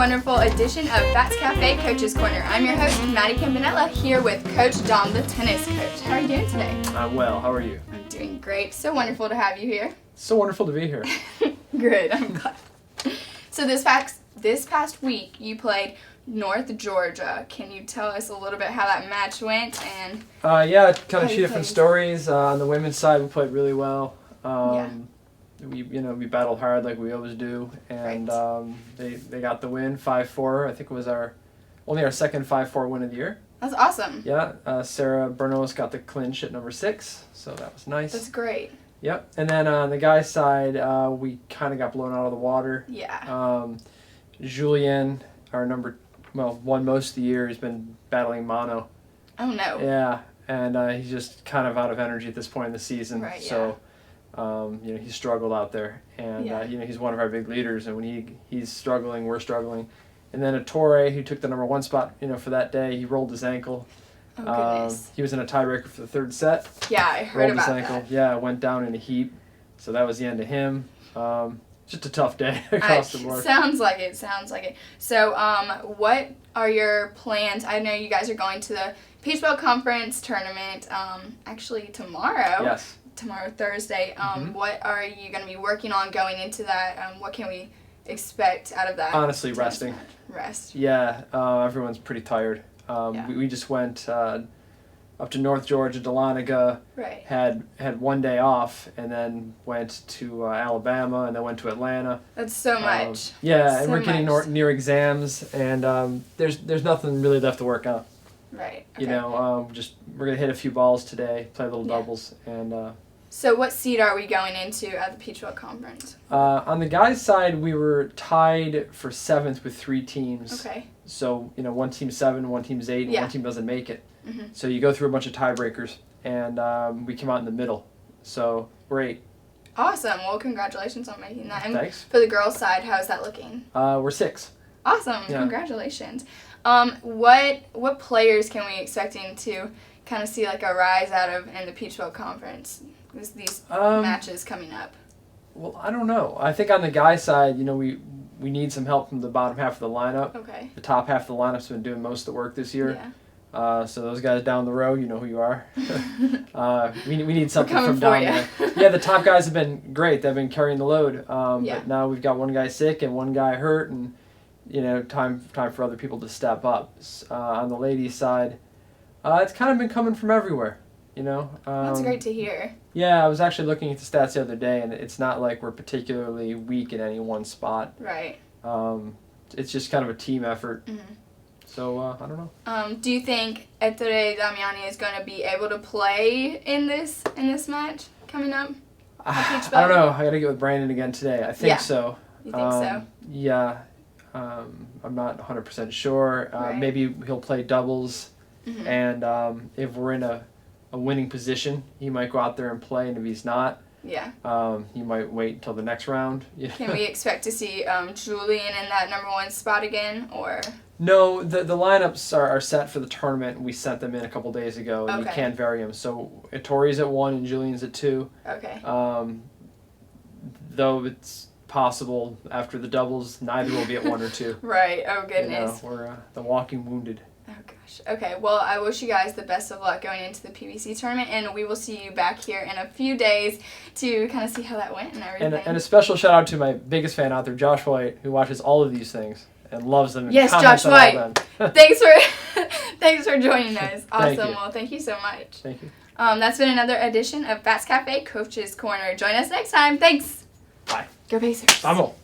wonderful edition of Bats Cafe Coach's Corner. I'm your host, Maddie Campanella, here with Coach Dahm, the tennis coach. How are you doing today? I'm well. How are you? I'm doing great. So wonderful to have you here. So wonderful to be here. Good. I'm glad. So this past week, you played North Georgia. Can you tell us a little bit how that match went? And Yeah, kind of two different stories. On the women's side, we played really well. We battled hard like we always do, and they got the win 5-4. I think it was only our second 5-4 win of the year. That's awesome. Yeah, Sarah Bernos got the clinch at number 6, so that was nice. That's great. Yep, and then on the guys' side, we kind of got blown out of the water. Yeah. Julien, won most of the year. He's been battling mono. Oh no. Yeah, and he's just kind of out of energy at this point in the season. Right. So. He struggled out there, and he's one of our big leaders, and when he's struggling, we're struggling. And then Ettore, who took the number 1 spot, for that day, he rolled his ankle. Oh goodness. He was in a tiebreaker for the third set. Yeah, I heard about his ankle. that. Yeah, went down in a heap, so that was the end of him. Just a tough day across the board. Sounds like it. So, what are your plans? I know you guys are going to the Peach Belt Conference tournament. Actually tomorrow. Yes. Tomorrow, Thursday. What are you going to be working on going into that? What can we expect out of that? Honestly, resting. Rest. Yeah, everyone's pretty tired. We just went up to North Georgia, Dahlonega. Right. Had 1 day off, and then went to Alabama, and then went to Atlanta. That's so much. And we're getting near exams, and there's nothing really left to work on. Right. Okay. We're gonna hit a few balls today, play little doubles, and. So what seed are we going into at the Peach Belt Conference? On the guys' side, we were tied for 7th with 3 teams. Okay. So one team's 7, one team's 8, and one team doesn't make it. Mm-hmm. So you go through a bunch of tiebreakers, and we came out in the middle. So we're 8. Awesome. Well, congratulations on making that. And thanks. For the girls' side, how's that looking? We're 6. Awesome. Yeah. Congratulations. What players can we expecting to kind of see like a rise out of in the Peach Belt Conference? These matches coming up. Well, I don't know. I think on the guys' side, we need some help from the bottom half of the lineup. Okay. The top half of the lineup's been doing most of the work this year. Yeah. So those guys down the road, you know who you are. We need something from down there. Yeah, the top guys have been great. They've been carrying the load. Yeah. But now we've got one guy sick and one guy hurt, and time for other people to step up. On the ladies' side, it's kind of been coming from everywhere. That's great to hear. Yeah, I was actually looking at the stats the other day, and it's not like we're particularly weak in any one spot. Right. It's just kind of a team effort. Mm-hmm. So, I don't know. Do you think Ettore Damiani is going to be able to play in this match coming up? I don't know. I got to get with Brandon again today. I think so. You think so? Yeah. I'm not 100% sure. Right. Maybe he'll play doubles, Mm-hmm. and if we're in a winning position, he might go out there and play, and if he's not, he might wait until the next round. Can we expect to see Julien in that number 1 spot again, or? No, the lineups are set for the tournament. We sent them in a couple days ago, and you Okay. can't vary them. So Ettori's at 1 and Julien's at 2. Okay. Though it's possible after the doubles, neither will be at 1 or 2. Right. Oh goodness. We're the walking wounded. Oh gosh. Okay. Well, I wish you guys the best of luck going into the PBC tournament, and we will see you back here in a few days to kind of see how that went and everything. And a special shout out to my biggest fan out there, Josh White, who watches all of these things and loves them. And yes, comments Josh on all of them. Thanks for joining us. Awesome. Thank you. Well, thank you so much. Thank you. That's been another edition of Bats Cafe Coach's Corner. Join us next time. Thanks. Bye. Go Pacers. Vamos.